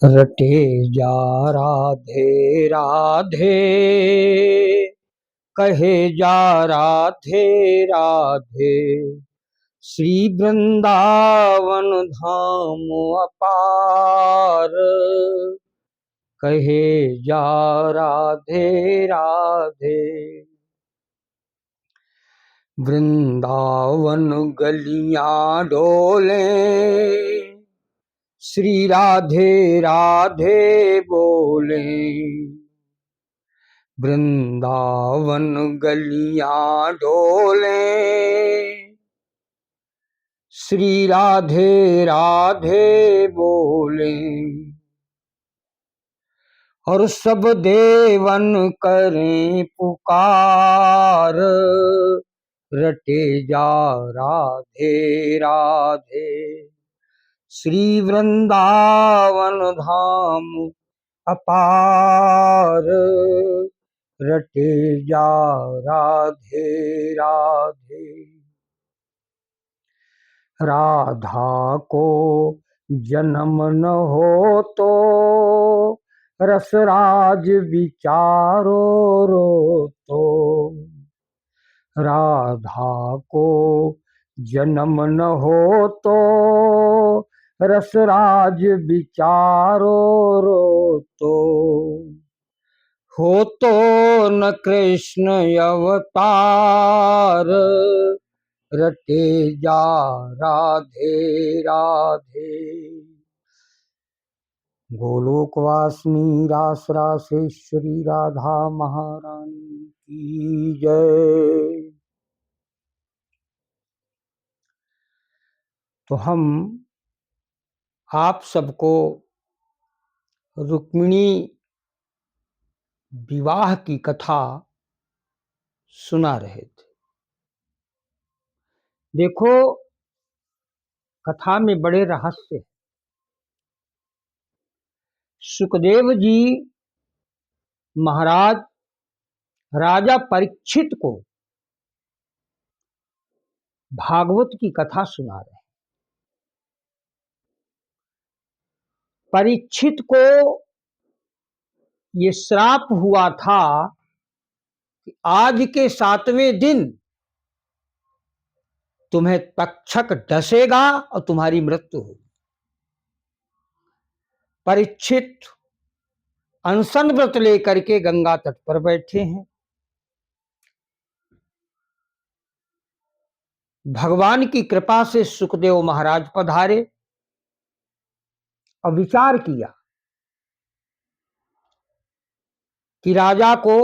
रटे जा राधे राधे, कहे जा राधे राधे, श्री वृंदावन धाम अपार, कहे जा राधे राधे। वृंदावन गलियां डोले, श्री राधे राधे बोले, वृंदावन गलियां डोले, श्री राधे राधे बोले, और सब देवन करें पुकार, रटे जा राधे राधे, श्री वृंदावन धाम अपार, रटे जा राधे राधे। राधा को जन्म न हो तो रसराज विचारो रो तो, राधा को जन्म न हो तो रसराज विचारो रो तो, हो तो न कृष्ण अवतार, रटे जा राधे राधे। गोलोकवासिनी रास रासेश्वरी राधा महारानी की जय। तो हम आप सबको रुक्मिणी विवाह की कथा सुना रहे थे। देखो, कथा में बड़े रहस्य हैं। सुखदेव जी महाराज राजा परीक्षित को भागवत की कथा सुना रहे हैं। परीक्षित को ये श्राप हुआ था कि आज के 7वें दिन तुम्हें तक्षक डसेगा और तुम्हारी मृत्यु होगी। परीक्षित अनशन व्रत लेकर के गंगा तट पर बैठे हैं। भगवान की कृपा से सुखदेव महाराज पधारे और विचार किया कि राजा को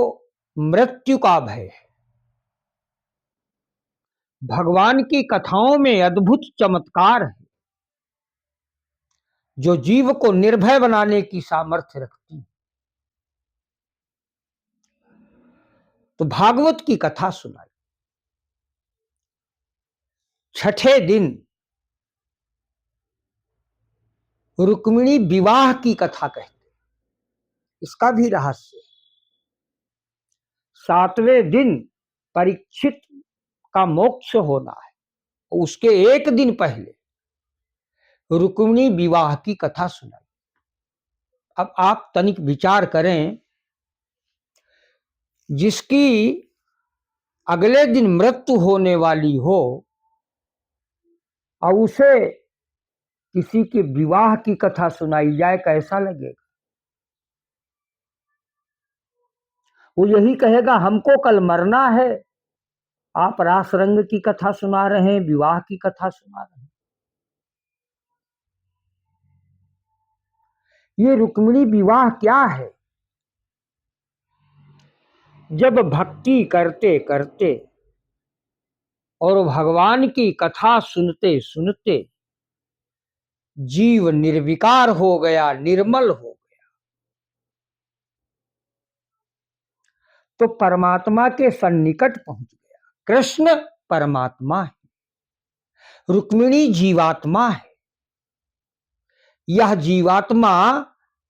मृत्यु का भय है। भगवान की कथाओं में अद्भुत चमत्कार है जो जीव को निर्भय बनाने की सामर्थ्य रखती है। तो भागवत की कथा सुनाई। छठे दिन रुक्मिणी विवाह की कथा कहते, इसका भी रहस्य है। 7वें दिन परीक्षित का मोक्ष होना है, उसके एक दिन पहले रुक्मिणी विवाह की कथा सुनाई। अब आप तनिक विचार करें, जिसकी अगले दिन मृत्यु होने वाली हो और उसे किसी के विवाह की कथा सुनाई जाए, कैसा लगेगा? वो यही कहेगा हमको कल मरना है, आप रास रंग की कथा सुना रहे हैं, विवाह की कथा सुना रहे हैं। ये रुक्मिणी विवाह क्या है? जब भक्ति करते करते और भगवान की कथा सुनते सुनते जीव निर्विकार हो गया, निर्मल हो गया, तो परमात्मा के सन्निकट पहुंच गया। कृष्ण परमात्मा है, रुक्मिणी जीवात्मा है। यह जीवात्मा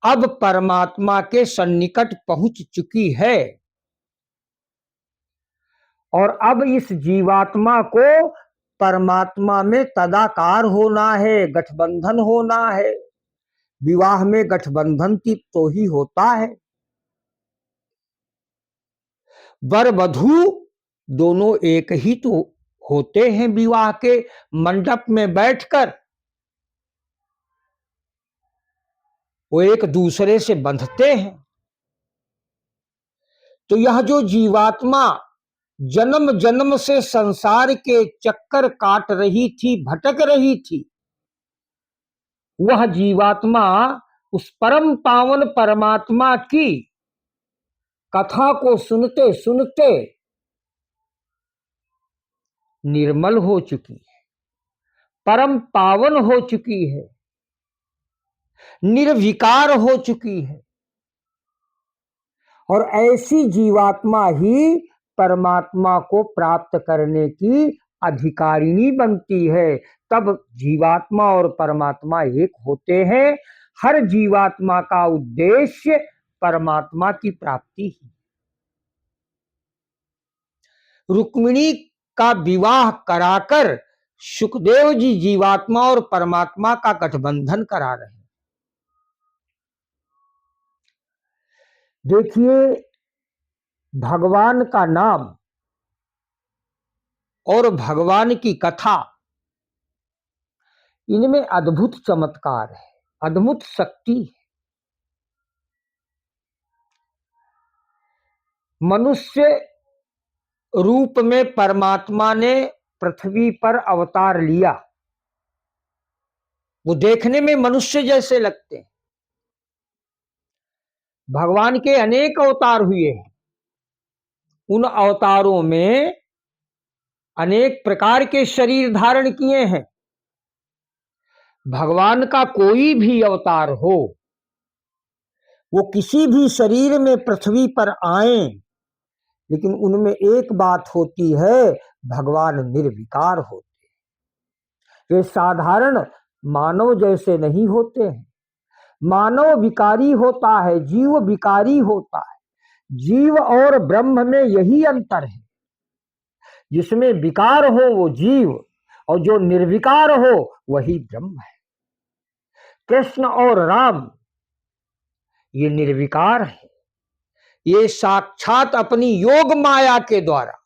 अब परमात्मा के सन्निकट पहुंच चुकी है और अब इस जीवात्मा को परमात्मा में तदाकार होना है, गठबंधन होना है। विवाह में गठबंधन की तो ही होता है। वर वधू दोनों एक ही तो होते हैं, विवाह के मंडप में बैठकर वो एक दूसरे से बंधते हैं। तो यह जो जीवात्मा जन्म जन्म से संसार के चक्कर काट रही थी, भटक रही थी, वह जीवात्मा उस परम पावन परमात्मा की कथा को सुनते सुनते निर्मल हो चुकी है, परम पावन हो चुकी है, निर्विकार हो चुकी है। और ऐसी जीवात्मा ही परमात्मा को प्राप्त करने की अधिकारिणी बनती है। तब जीवात्मा और परमात्मा एक होते हैं। हर जीवात्मा का उद्देश्य परमात्मा की प्राप्ति ही। रुक्मिणी का विवाह कराकर सुखदेव जी जीवात्मा और परमात्मा का गठबंधन करा रहे हैं। देखिए, भगवान का नाम और भगवान की कथा, इनमें अद्भुत चमत्कार है, अद्भुत शक्ति है। मनुष्य रूप में परमात्मा ने पृथ्वी पर अवतार लिया। वो देखने में मनुष्य जैसे लगते हैं। भगवान के अनेक अवतार हुए हैं। उन अवतारों में अनेक प्रकार के शरीर धारण किए हैं। भगवान का कोई भी अवतार हो, वो किसी भी शरीर में पृथ्वी पर आए, लेकिन उनमें एक बात होती है, भगवान निर्विकार होते हैं। वे साधारण मानव जैसे नहीं होते हैं। मानव विकारी होता है, जीव विकारी होता है। जीव और ब्रह्म में यही अंतर है। जिसमें विकार हो वो जीव, और जो निर्विकार हो वही ब्रह्म है। कृष्ण और राम ये निर्विकार है। ये साक्षात अपनी योग माया के द्वारा,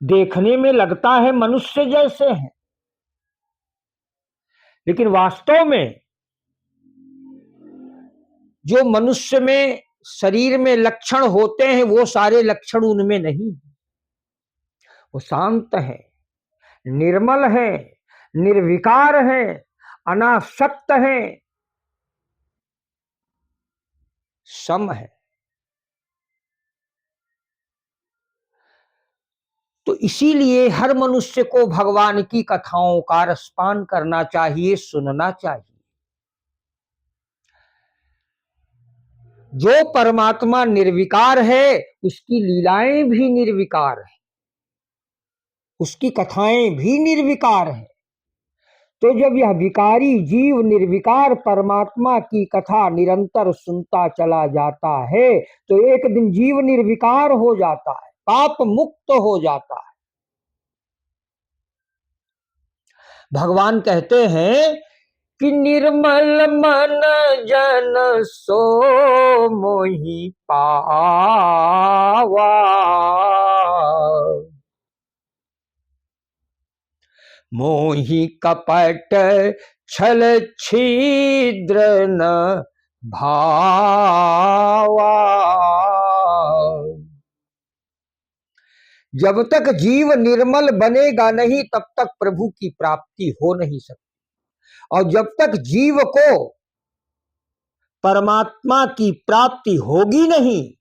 देखने में लगता है मनुष्य जैसे हैं, लेकिन वास्तव में जो मनुष्य में शरीर में लक्षण होते हैं वो सारे लक्षण उनमें नहीं। वो शांत है, निर्मल है, निर्विकार है, अनासक्त है, सम है। तो इसीलिए हर मनुष्य को भगवान की कथाओं का रसपान करना चाहिए, सुनना चाहिए। जो परमात्मा निर्विकार है उसकी लीलाएं भी निर्विकार है, उसकी कथाएं भी निर्विकार है। तो जब यह विकारी जीव निर्विकार परमात्मा की कथा निरंतर सुनता चला जाता है, तो एक दिन जीव निर्विकार हो जाता है, पाप मुक्त हो जाता है। भगवान कहते हैं कि निर्मल मन जन सो मोहि पावा, मोहि कपट छल छिद्र न भावा। जब तक जीव निर्मल बनेगा नहीं तब तक प्रभु की प्राप्ति हो नहीं सकती। और जब तक जीव को परमात्मा की प्राप्ति होगी नहीं,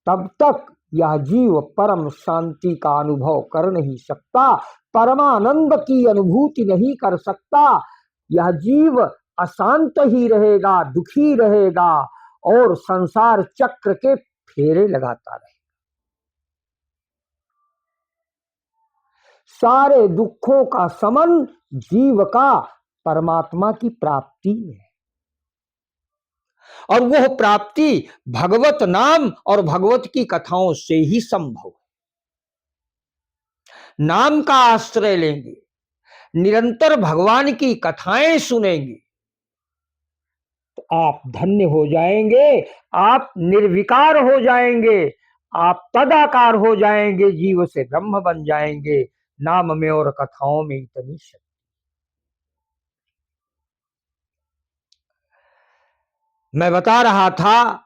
तब तक यह जीव परम शांति का अनुभव कर नहीं सकता, परमानंद की अनुभूति नहीं कर सकता। यह जीव अशांत ही रहेगा, दुखी रहेगा और संसार चक्र के फेरे लगाता रहेगा। सारे दुखों का समन जीव का परमात्मा की प्राप्ति है। और वह प्राप्ति भगवत नाम और भगवत की कथाओं से ही संभव है। नाम का आश्रय लेंगे, निरंतर भगवान की कथाएं सुनेंगे तो आप धन्य हो जाएंगे, आप निर्विकार हो जाएंगे, आप तदाकार हो जाएंगे, जीव से ब्रह्म बन जाएंगे। नाम में और कथाओं में इतनी शक्ति। मैं बता रहा था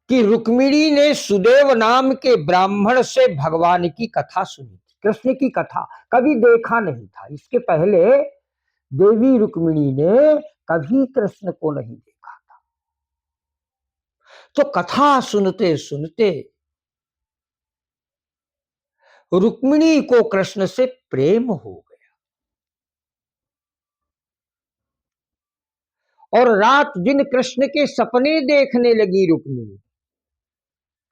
कि रुक्मिणी ने सुदेव नाम के ब्राह्मण से भगवान की कथा सुनी, कृष्ण की कथा। कभी देखा नहीं था, इसके पहले देवी रुक्मिणी ने कभी कृष्ण को नहीं देखा था। तो कथा सुनते सुनते रुक्मिणी को कृष्ण से प्रेम हो गया और रात दिन कृष्ण के सपने देखने लगी रुक्मिणी।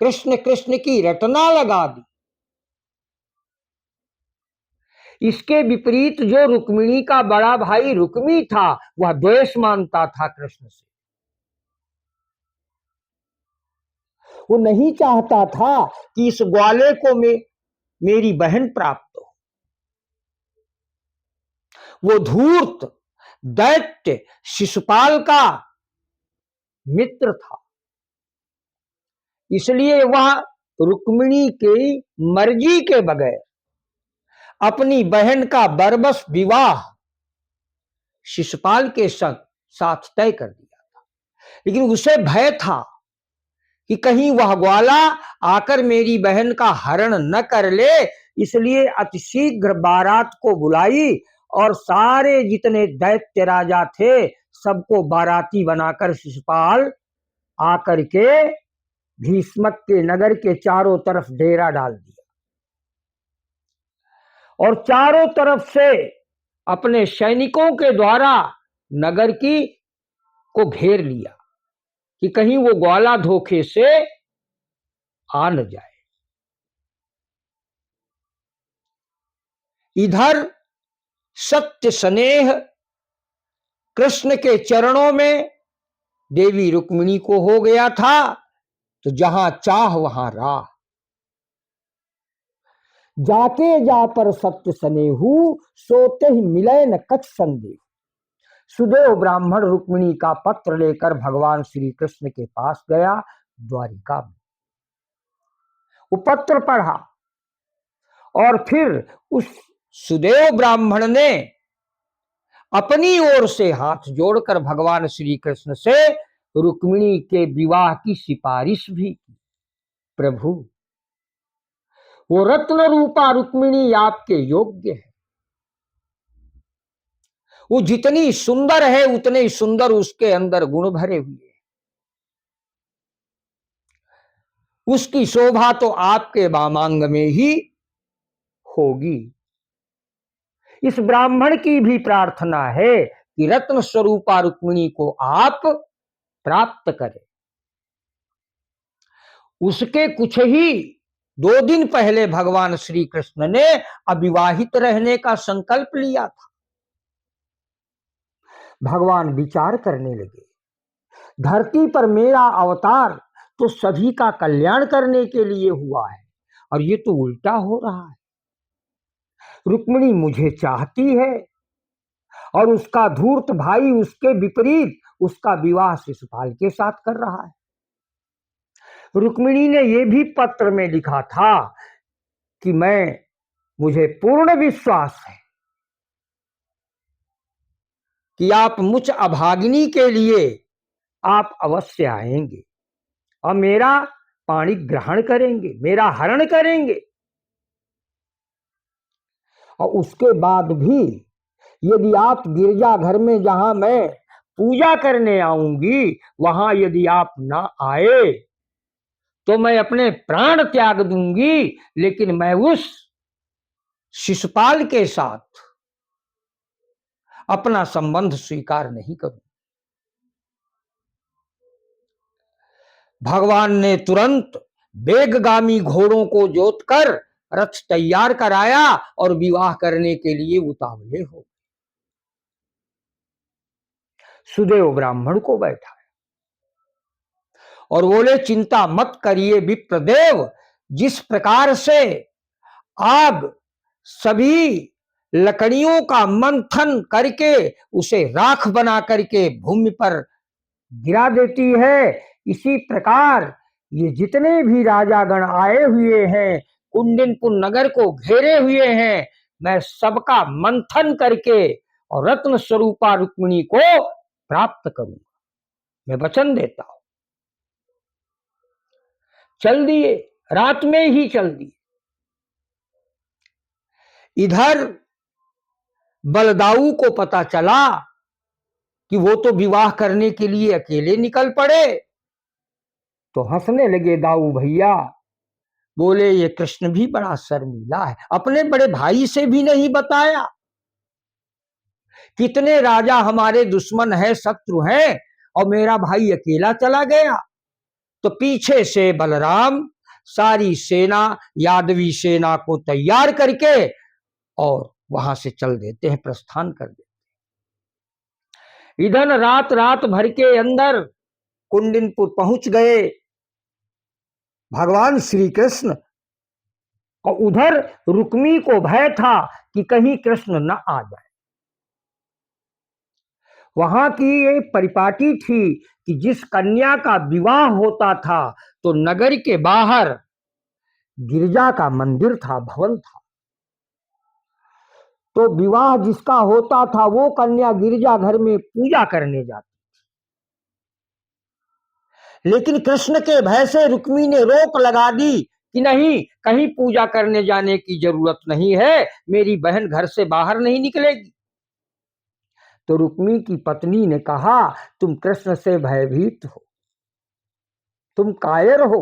कृष्ण कृष्ण की रटना लगा दी। इसके विपरीत जो रुक्मिणी का बड़ा भाई रुक्मी था, वह द्वेष मानता था कृष्ण से। वो नहीं चाहता था कि इस ग्वाले को मेरी बहन प्राप्त हो। वो धूर्त दैत्य शिशुपाल का मित्र था, इसलिए वह रुक्मिणी की मर्जी के बगैर अपनी बहन का बरबस विवाह शिशुपाल के साथ तय कर दिया था। लेकिन उसे भय था कि कहीं वह ग्वाला आकर मेरी बहन का हरण न कर ले, इसलिए अतिशीघ्र बारात को बुलाई और सारे जितने दैत्य राजा थे सबको बाराती बनाकर शिशुपाल आकर के भीष्मक के नगर के चारों तरफ डेरा डाल दिया और चारों तरफ से अपने सैनिकों के द्वारा नगर को घेर लिया कि कहीं वो ग्वाला धोखे से आ न जाए। इधर सत्य स्नेह कृष्ण के चरणों में देवी रुक्मिणी को हो गया था, तो जहां चाह वहां राह। जाके जा पर सत्य स्नेहू, सोते ही मिले न कछ संदेह। सुदेव ब्राह्मण रुक्मिणी का पत्र लेकर भगवान श्री कृष्ण के पास गया द्वारिका में। वो पत्र पढ़ा और फिर उस सुदेव ब्राह्मण ने अपनी ओर से हाथ जोड़कर भगवान श्री कृष्ण से रुक्मिणी के विवाह की सिफारिश भी की। प्रभु, वो रत्न रूपा रुक्मिणी आपके योग्य है। वो जितनी सुंदर है उतने ही सुंदर उसके अंदर गुण भरे हुए हैं। उसकी शोभा तो आपके वामांग में ही होगी। इस ब्राह्मण की भी प्रार्थना है कि रत्न स्वरूपा रुक्मिणी को आप प्राप्त करें। उसके कुछ ही 2 दिन पहले भगवान श्री कृष्ण ने अविवाहित रहने का संकल्प लिया था। भगवान विचार करने लगे, धरती पर मेरा अवतार तो सभी का कल्याण करने के लिए हुआ है और ये तो उल्टा हो रहा है। रुक्मिणी मुझे चाहती है और उसका धूर्त भाई उसके विपरीत उसका विवाह शिशुपाल के साथ कर रहा है। रुक्मिणी ने यह भी पत्र में लिखा था कि मुझे पूर्ण विश्वास है कि आप मुझ अभागिनी के लिए आप अवश्य आएंगे और मेरा पाणी ग्रहण करेंगे, मेरा हरण करेंगे। और उसके बाद भी यदि आप गिरजा घर में जहां मैं पूजा करने आऊंगी वहां यदि आप ना आए तो मैं अपने प्राण त्याग दूंगी, लेकिन मैं उस शिशुपाल के साथ अपना संबंध स्वीकार नहीं करूं। भगवान ने तुरंत वेगगामी घोड़ों को जोतकर रथ तैयार कराया और विवाह करने के लिए उतावले हो। सुदेव ब्राह्मण को बैठाया और बोले, चिंता मत करिए विप्रदेव, जिस प्रकार से आग सभी लकड़ियों का मंथन करके उसे राख बना करके भूमि पर गिरा देती है। इसी प्रकार ये जितने भी राजागण आए हुए हैं, कुंडिनपुर नगर को घेरे हुए हैं, मैं सबका मंथन करके और रत्न स्वरूपा रुक्मिणी को प्राप्त करूंगा, मैं वचन देता हूं। चल दिए, रात में ही चल दिए। इधर बलदाऊ को पता चला कि वो तो विवाह करने के लिए अकेले निकल पड़े, तो हंसने लगे दाऊ भैया। बोले ये कृष्ण भी बड़ा शर्मीला है, अपने बड़े भाई से भी नहीं बताया। कितने राजा हमारे दुश्मन है, शत्रु हैं, और मेरा भाई अकेला चला गया। तो पीछे से बलराम सारी सेना, यादवी सेना को तैयार करके और वहां से चल देते हैं, प्रस्थान कर देते। इधर रात भर के अंदर कुंडिनपुर पहुंच गए भगवान श्री कृष्ण, और उधर रुक्मी को भय था कि कहीं कृष्ण न आ जाए। वहां की एक परिपाटी थी कि जिस कन्या का विवाह होता था तो नगर के बाहर गिरजा का मंदिर था, भवन था। तो विवाह जिसका होता था वो कन्या गिरजा घर में पूजा करने जाती। लेकिन कृष्ण के भय से रुक्मी ने रोक लगा दी कि नहीं, कहीं पूजा करने जाने की जरूरत नहीं है, मेरी बहन घर से बाहर नहीं निकलेगी। तो रुक्मी की पत्नी ने कहा, तुम कृष्ण से भयभीत हो, तुम कायर हो,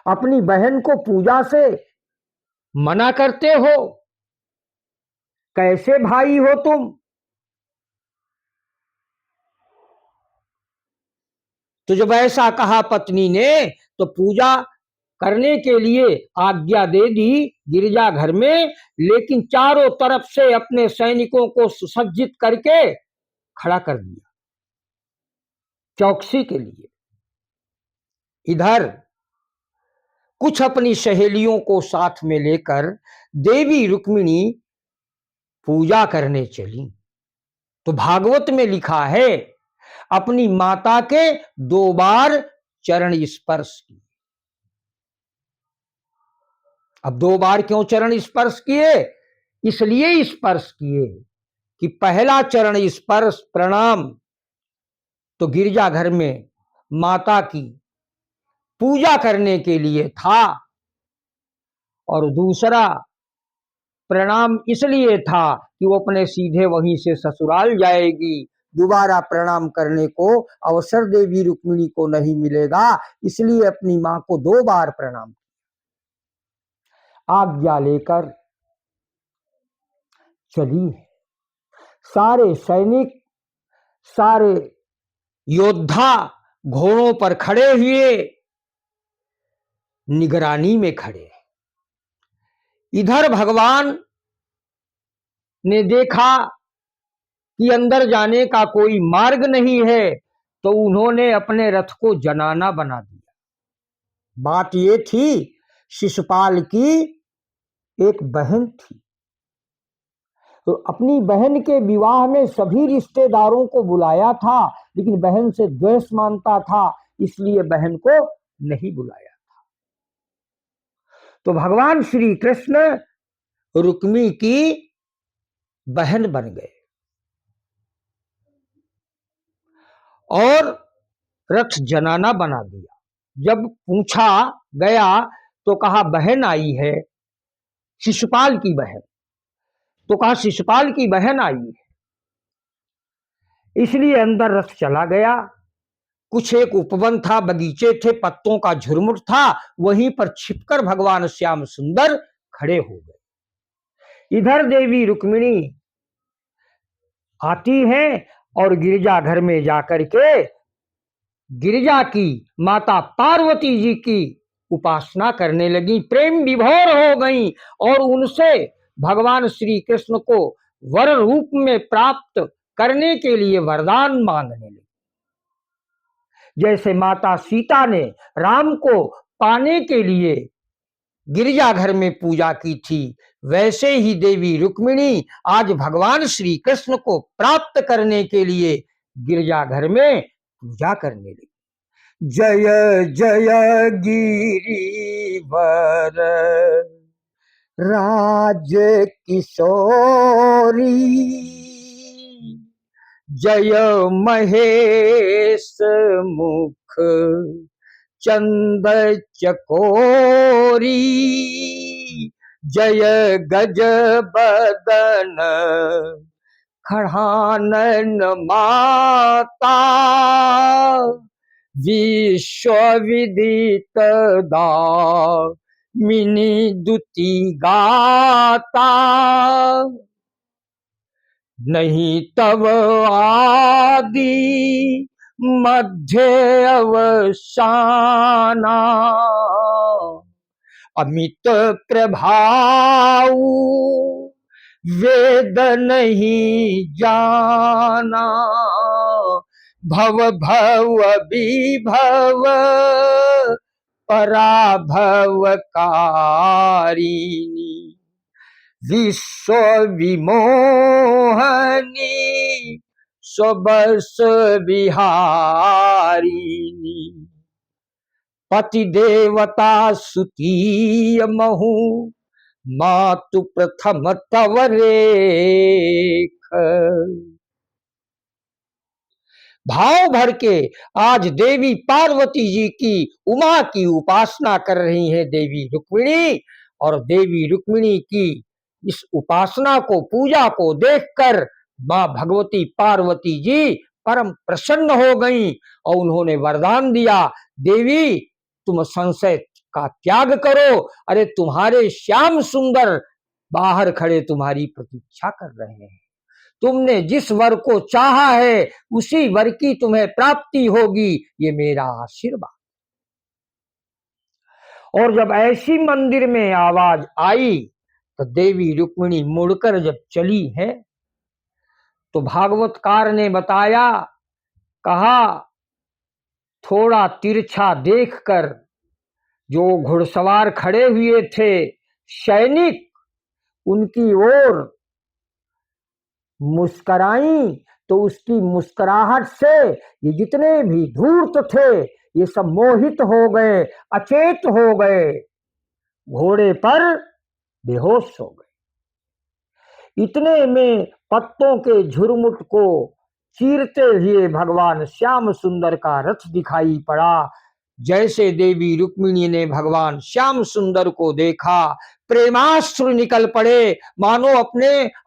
अपनी बहन को पूजा से मना करते हो, कैसे भाई हो तुम। तो जब ऐसा कहा पत्नी ने, तो पूजा करने के लिए आज्ञा दे दी गिरजा घर में, लेकिन चारों तरफ से अपने सैनिकों को सुसज्जित करके खड़ा कर दिया चौकसी के लिए। इधर कुछ अपनी सहेलियों को साथ में लेकर देवी रुक्मिणी पूजा करने चली। तो भागवत में लिखा है, अपनी माता के 2 बार चरण स्पर्श किए। अब 2 बार क्यों चरण स्पर्श किए? इसलिए स्पर्श किए कि पहला चरण स्पर्श प्रणाम तो गिरजाघर में माता की पूजा करने के लिए था, और दूसरा प्रणाम इसलिए था कि वो अपने सीधे वहीं से ससुराल जाएगी, दोबारा प्रणाम करने को अवसर देवी रुक्मिणी को नहीं मिलेगा, इसलिए अपनी मां को 2 बार प्रणाम। आज्ञा लेकर चली। सारे सैनिक, सारे योद्धा घोड़ों पर खड़े हुए निगरानी में खड़े। इधर भगवान ने देखा कि अंदर जाने का कोई मार्ग नहीं है, तो उन्होंने अपने रथ को जनाना बना दिया। बात ये थी, शिशुपाल की एक बहन थी, तो अपनी बहन के विवाह में सभी रिश्तेदारों को बुलाया था, लेकिन बहन से द्वेष मानता था, इसलिए बहन को नहीं बुलाया था। तो भगवान श्री कृष्ण रुक्मी की बहन बन गए और रथ जनाना बना दिया। जब पूछा गया तो कहा बहन आई है, शिशुपाल की बहन। तो कहा शिशुपाल की बहन आई है, इसलिए अंदर रथ चला गया। कुछ एक उपवन था, बगीचे थे, पत्तों का झुरमुट था, वहीं पर छिपकर भगवान श्याम सुंदर खड़े हो गए। इधर देवी रुक्मिणी आती हैं और गिरजा घर में जाकर के गिरजा की माता पार्वती जी की उपासना करने लगी, प्रेम विभोर हो गई और उनसे भगवान श्री कृष्ण को वर रूप में प्राप्त करने के लिए वरदान मांगने लगी। जैसे माता सीता ने राम को पाने के लिए गिरजाघर में पूजा की थी, वैसे ही देवी रुक्मिणी आज भगवान श्री कृष्ण को प्राप्त करने के लिए गिरजाघर में पूजा करने लगी। जय जय गिरिवर राज किशोरी, जय महेश मुख चंद चकोरी, जय गज बदन खड़ानन माता, विश्व विदित दामिनी दुति गाता, नहीं तव आदि मध्य अवसाना, अमित प्रभाव वेद नहीं जाना, भव भव विभव पराभव कारिणी, विश्व विमोहनी स्वबस विहारिणी, पति देवता सुतीय महु मातु प्रथम तव रेख। भाव भर के आज देवी पार्वती जी की उमा की उपासना कर रही है देवी रुक्मिणी, और देवी रुक्मिणी की इस उपासना को, पूजा को देखकर मां भगवती पार्वती जी परम प्रसन्न हो गईं और उन्होंने वरदान दिया, देवी तुम संशय का त्याग करो, अरे तुम्हारे श्याम सुंदर बाहर खड़े तुम्हारी प्रतीक्षा कर रहे हैं, तुमने जिस वर को चाहा है उसी वर की तुम्हें प्राप्ति होगी, ये मेरा आशीर्वाद। और जब ऐसी मंदिर में आवाज आई तो देवी रुक्मिणी मुड़कर जब चली है तो भागवतकार ने बताया, कहा थोड़ा तिरछा देखकर जो घुड़सवार खड़े हुए थे सैनिक उनकी ओर मुस्कराई, तो उसकी मुस्कुराहट से ये जितने भी धूर्त थे ये सब मोहित हो गए, अचेत हो गए, घोड़े पर बेहोश हो गए। इतने में पत्तों के झुरमुट को चीरते हुए भगवान श्याम सुंदर का रथ दिखाई पड़ा। जैसे देवी रुक्मिणी ने भगवान श्याम सुंदर को देखा, प्रेमाश्रु निकल पड़े, मानो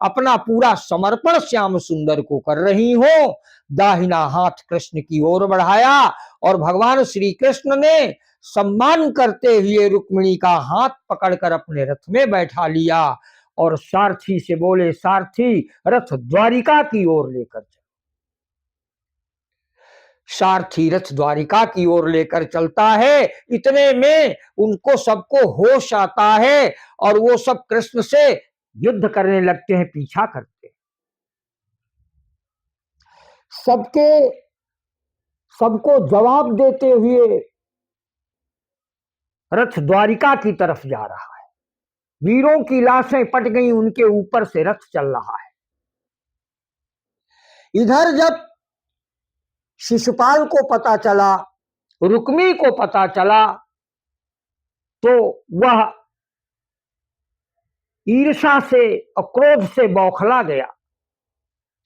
अपना पूरा समर्पण श्याम सुंदर को कर रही हो। दाहिना हाथ कृष्ण की ओर बढ़ाया और भगवान श्री कृष्ण ने सम्मान करते हुए रुक्मिणी का हाथ पकड़कर अपने रथ में बैठा लिया और सारथी से बोले, सारथी रथ द्वारिका की ओर लेकर चल। सारथी रथ द्वारिका की ओर लेकर चलता है। इतने में उनको सबको होश आता है और वो सब कृष्ण से युद्ध करने लगते हैं, पीछा करते हैं। सबको जवाब देते हुए रथ द्वारिका की तरफ जा रहा है। वीरों की लाशें पट गई, उनके ऊपर से रथ चल रहा है। इधर जब शिशुपाल को पता चला, रुक्मी को पता चला, तो वह ईर्ष्या से और क्रोध से बौखला गया।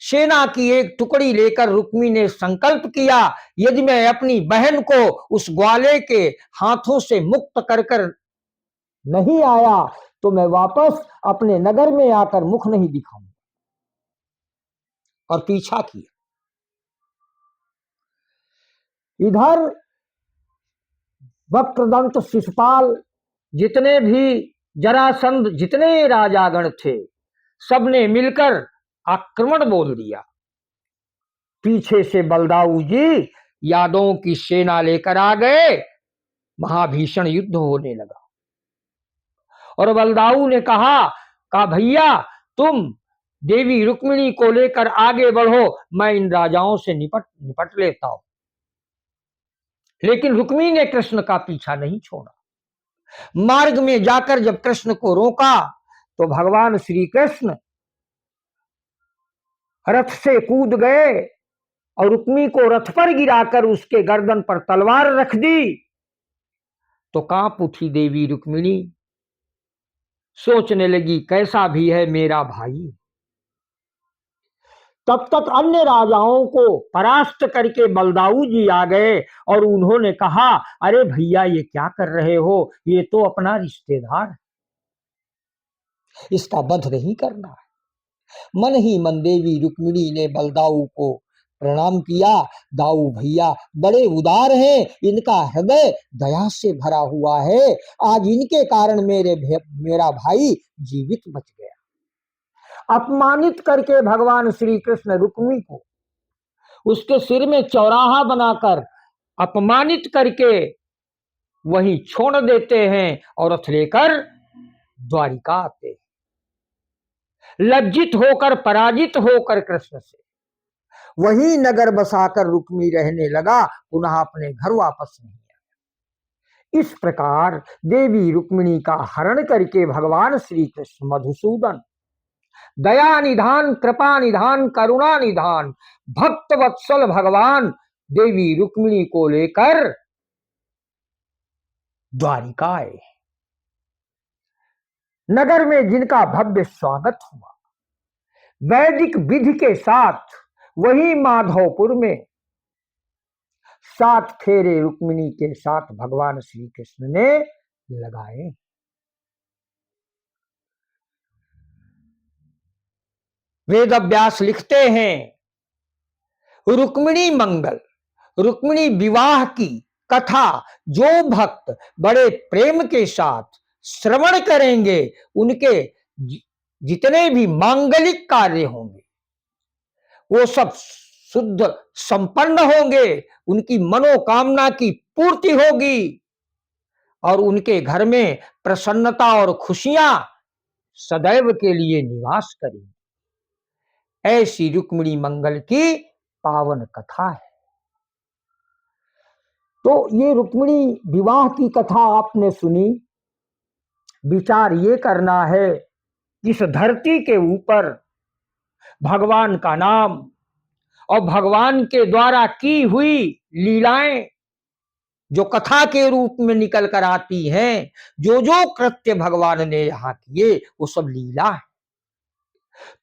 सेना की एक टुकड़ी लेकर रुक्मी ने संकल्प किया, यदि मैं अपनी बहन को उस ग्वाले के हाथों से मुक्त कर कर नहीं आया तो मैं वापस अपने नगर में आकर मुख नहीं दिखाऊंगा, और पीछा किया। इधर वक्रदंत, शिशुपाल, जितने भी जरासंध, जितने राजागण थे, सबने मिलकर आक्रमण बोल दिया। पीछे से बलदाऊ जी यादवों की सेना लेकर आ गए, महाभीषण युद्ध होने लगा। और बलदाऊ ने कहा भैया तुम देवी रुक्मिणी को लेकर आगे बढ़ो, मैं इन राजाओं से निपट लेता हूं। लेकिन रुक्मिणी ने कृष्ण का पीछा नहीं छोड़ा। मार्ग में जाकर जब कृष्ण को रोका तो भगवान श्री कृष्ण रथ से कूद गए और रुक्मी को रथ पर गिराकर उसके गर्दन पर तलवार रख दी। तो कांप उठी देवी रुक्मिणी, सोचने लगी कैसा भी है मेरा भाई। तब तक अन्य राजाओं को परास्त करके बलदाऊ जी आ गए और उन्होंने कहा, अरे भैया ये क्या कर रहे हो, ये तो अपना रिश्तेदार है, इसका वध नहीं करना है। मन ही मन देवी रुक्मिणी ने बलदाऊ को प्रणाम किया। दाऊ भैया बड़े उदार हैं, इनका हृदय दया से भरा हुआ है, आज इनके कारण मेरा भाई जीवित बच गया। अपमानित करके भगवान श्री कृष्ण रुक्मी को उसके सिर में चौराहा बनाकर अपमानित करके वहीं छोड़ देते हैं और रथ लेकर द्वारिका आते हैं। लज्जित होकर पराजित होकर कृष्ण से वही नगर बसाकर रुक्मी रहने लगा, पुनः अपने घर वापस नहीं आया। इस प्रकार देवी रुक्मिणी का हरण करके भगवान श्री कृष्ण मधुसूदन दया निधान, कृपा निधान, करुणा निधान, भक्त वत्सल भगवान देवी रुक्मिणी को लेकर द्वारिका आए। नगर में जिनका भव्य स्वागत हुआ, वैदिक विधि के साथ वही माधवपुर में 7 फेरे रुक्मिणी के साथ भगवान श्री कृष्ण ने लगाए। वेद व्यास लिखते हैं, रुक्मिणी मंगल, रुक्मिणी विवाह की कथा जो भक्त बड़े प्रेम के साथ श्रवण करेंगे, उनके जितने भी मांगलिक कार्य होंगे वो सब शुद्ध संपन्न होंगे, उनकी मनोकामना की पूर्ति होगी और उनके घर में प्रसन्नता और खुशियां सदैव के लिए निवास करेंगी। ऐसी रुक्मिणी मंगल की पावन कथा है। तो ये रुक्मिणी विवाह की कथा आपने सुनी। विचार ये करना है, इस धरती के ऊपर भगवान का नाम और भगवान के द्वारा की हुई लीलाएं जो कथा के रूप में निकल कर आती हैं, जो जो कृत्य भगवान ने यहां किए वो सब लीला है।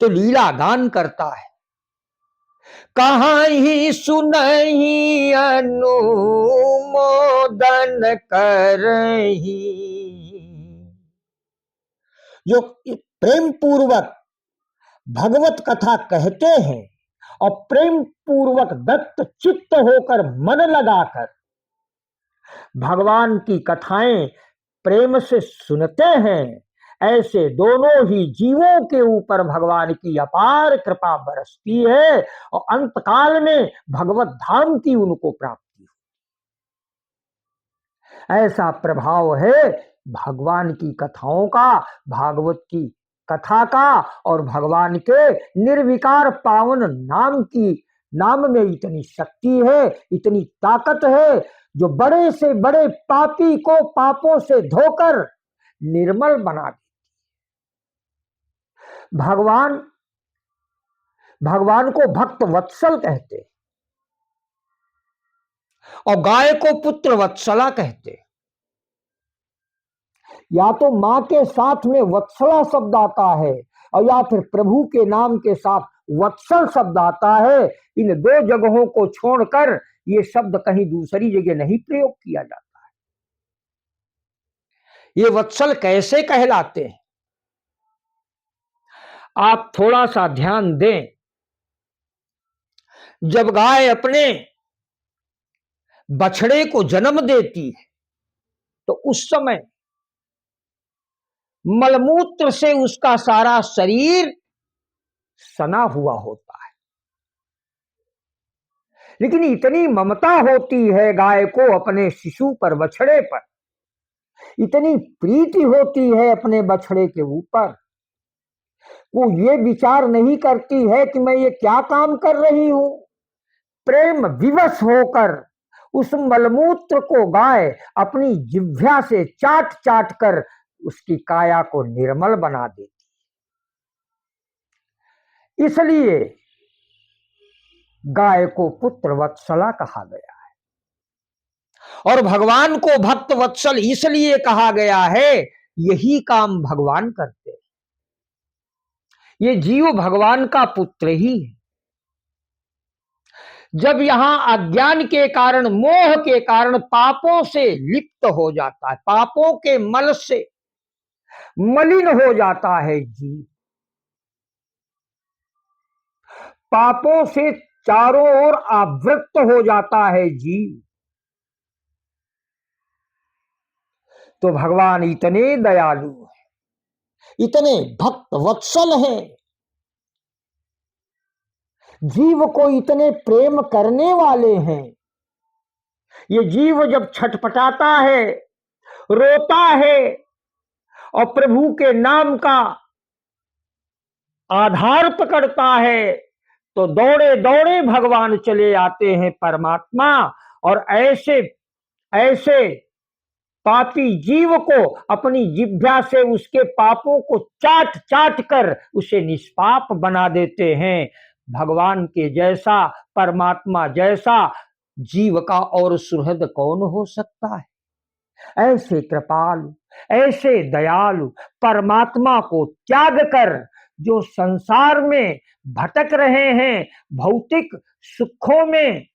तो लीला गान करता है, कहाँ ही सुनहि अनुमोदन करही। जो प्रेम पूर्वक भगवत कथा कहते हैं और प्रेम पूर्वक दत्त चित्त होकर मन लगाकर भगवान की कथाएं प्रेम से सुनते हैं, ऐसे दोनों ही जीवों के ऊपर भगवान की अपार कृपा बरसती है और अंतकाल में भगवत धाम की उनको प्राप्ति हो। ऐसा प्रभाव है भगवान की कथाओं का, भागवत की कथा का और भगवान के निर्विकार पावन नाम में इतनी शक्ति है, इतनी ताकत है, जो बड़े से बड़े पापी को पापों से धोकर निर्मल बना देती। भगवान को भक्त वत्सल कहते और गाय को पुत्र वत्सला कहते। या तो मां के साथ में वत्सला शब्द आता है और या फिर प्रभु के नाम के साथ वत्सल शब्द आता है। इन दो जगहों को छोड़कर ये शब्द कहीं दूसरी जगह नहीं प्रयोग किया जाता है। ये वत्सल कैसे कहलाते हैं, आप थोड़ा सा ध्यान दें। जब गाय अपने बछड़े को जन्म देती है तो उस समय मलमूत्र से उसका सारा शरीर सना हुआ होता है, लेकिन इतनी ममता होती है गाय को अपने शिशु पर, बछड़े पर, इतनी प्रीति होती है अपने बछड़े के ऊपर, वो ये विचार नहीं करती है कि मैं ये क्या काम कर रही हूं। प्रेम विवश होकर उस मलमूत्र को गाय अपनी जिह्वा से चाट चाट कर उसकी काया को निर्मल बना देती। इसलिए गाय को पुत्र वत्सला कहा गया है और भगवान को भक्त वत्सल इसलिए कहा गया है, यही काम भगवान करते हैं। ये जीव भगवान का पुत्र ही है। जब यहां अज्ञान के कारण, मोह के कारण पापों से लिप्त हो जाता है, पापों के मल से मलिन हो जाता है जीव, पापों से चारों ओर आवृत हो जाता है जीव, तो भगवान इतने दयालु हैं, इतने भक्त वत्सल हैं, जीव को इतने प्रेम करने वाले हैं। ये जीव जब छटपटाता है, रोता है और प्रभु के नाम का आधार पकड़ता है, तो दौड़े दौड़े भगवान चले आते हैं परमात्मा, और ऐसे ऐसे पापी जीव को अपनी जिह्वा से उसके पापों को चाट चाट कर उसे निष्पाप बना देते हैं। भगवान के जैसा, परमात्मा जैसा जीव का और सुहृद कौन हो सकता है। ऐसे कृपालु, ऐसे दयालु परमात्मा को त्याग कर जो संसार में भटक रहे हैं, भौतिक सुखों में,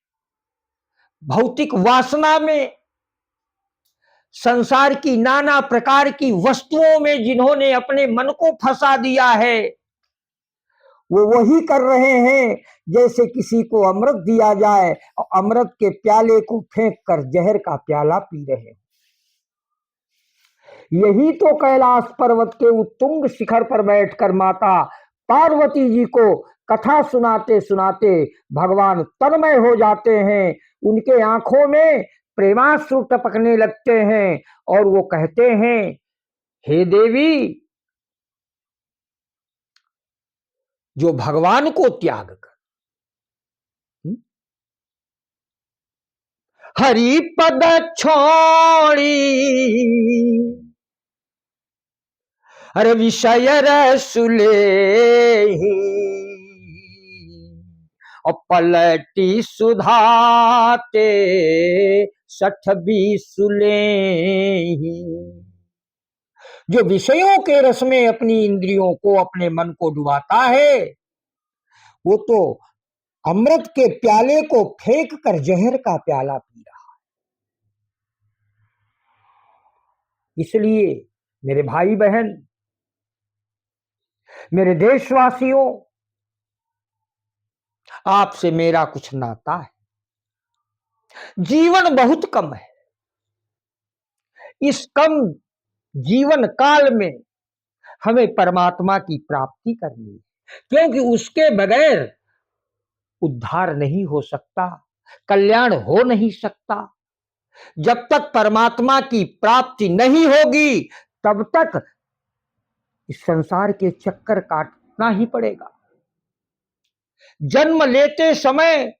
भौतिक वासना में, संसार की नाना प्रकार की वस्तुओं में जिन्होंने अपने मन को फंसा दिया है, वो वही कर रहे हैं जैसे किसी को अमृत दिया जाए और अमृत के प्याले को फेंक कर जहर का प्याला पी रहे हैं। यही तो कैलाश पर्वत के उत्तुंग शिखर पर बैठकर माता पार्वती जी को कथा सुनाते सुनाते भगवान तन्मय हो जाते हैं, उनके आंखों में प्रेमाश्रु टपकने लगते हैं और वो कहते हैं, हे देवी, जो भगवान को त्याग कर हरि पद छोड़ी अरे विषय रसुले और पलटी सुधाते 60 सुले। जो विषयों के रस में अपनी इंद्रियों को, अपने मन को डुबाता है, वो तो अमृत के प्याले को फेंक कर जहर का प्याला पी रहा है। इसलिए मेरे भाई बहन, मेरे देशवासियों, आपसे मेरा कुछ नाता है। जीवन बहुत कम है, इस कम जीवन काल में हमें परमात्मा की प्राप्ति करनी है, क्योंकि उसके बगैर उद्धार नहीं हो सकता, कल्याण हो नहीं सकता। जब तक परमात्मा की प्राप्ति नहीं होगी तब तक इस संसार के चक्कर काटना ही पड़ेगा। जन्म लेते समय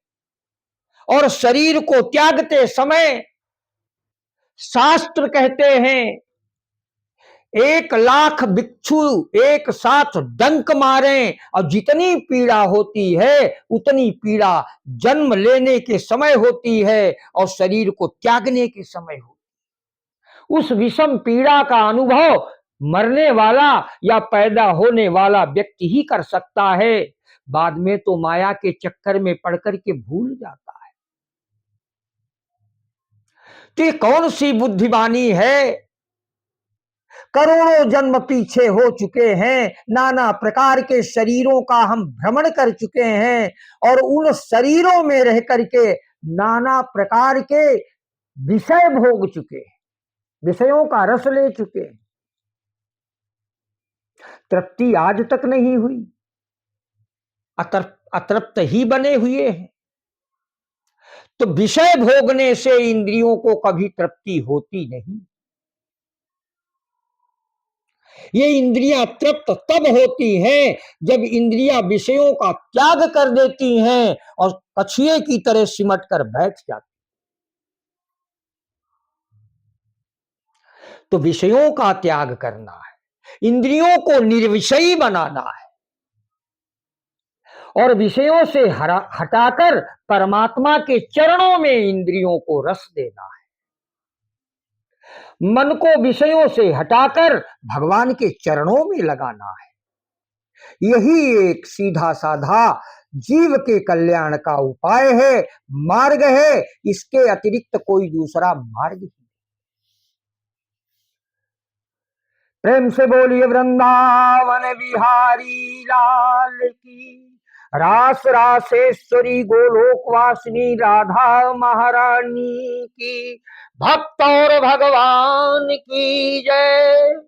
और शरीर को त्यागते समय शास्त्र कहते हैं, 1,00,000 बिच्छू एक साथ डंक मारें और जितनी पीड़ा होती है उतनी पीड़ा जन्म लेने के समय होती है और शरीर को त्यागने के समय होती है। उस विषम पीड़ा का अनुभव मरने वाला या पैदा होने वाला व्यक्ति ही कर सकता है, बाद में तो माया के चक्कर में पड़कर के भूल जाता है। तो कौन सी बुद्धिमानी है, करोड़ों जन्म पीछे हो चुके हैं, नाना प्रकार के शरीरों का हम भ्रमण कर चुके हैं और उन शरीरों में रह करके नाना प्रकार के विषय भोग चुके हैं, विषयों का रस ले चुके हैं, तृप्ति आज तक नहीं हुई, अतृप्त ही बने हुए हैं। तो विषय भोगने से इंद्रियों को कभी तृप्ति होती नहीं। ये इंद्रियां तृप्त तब होती हैं जब इंद्रियां विषयों का त्याग कर देती हैं और कछुए की तरह सिमट कर बैठ जाती। तो विषयों का त्याग करना है, इंद्रियों को निर्विषयी बनाना है और विषयों से हटाकर परमात्मा के चरणों में इंद्रियों को रस देना है। मन को विषयों से हटाकर भगवान के चरणों में लगाना है। यही एक सीधा साधा जीव के कल्याण का उपाय है, मार्ग है। इसके अतिरिक्त कोई दूसरा मार्ग नहीं। प्रेम से बोलिए वृंदावन बिहारी लाल की, रास रासेश्वरी गोलोकवासिनी राधा महारानी की, भक्त और भगवान की जय।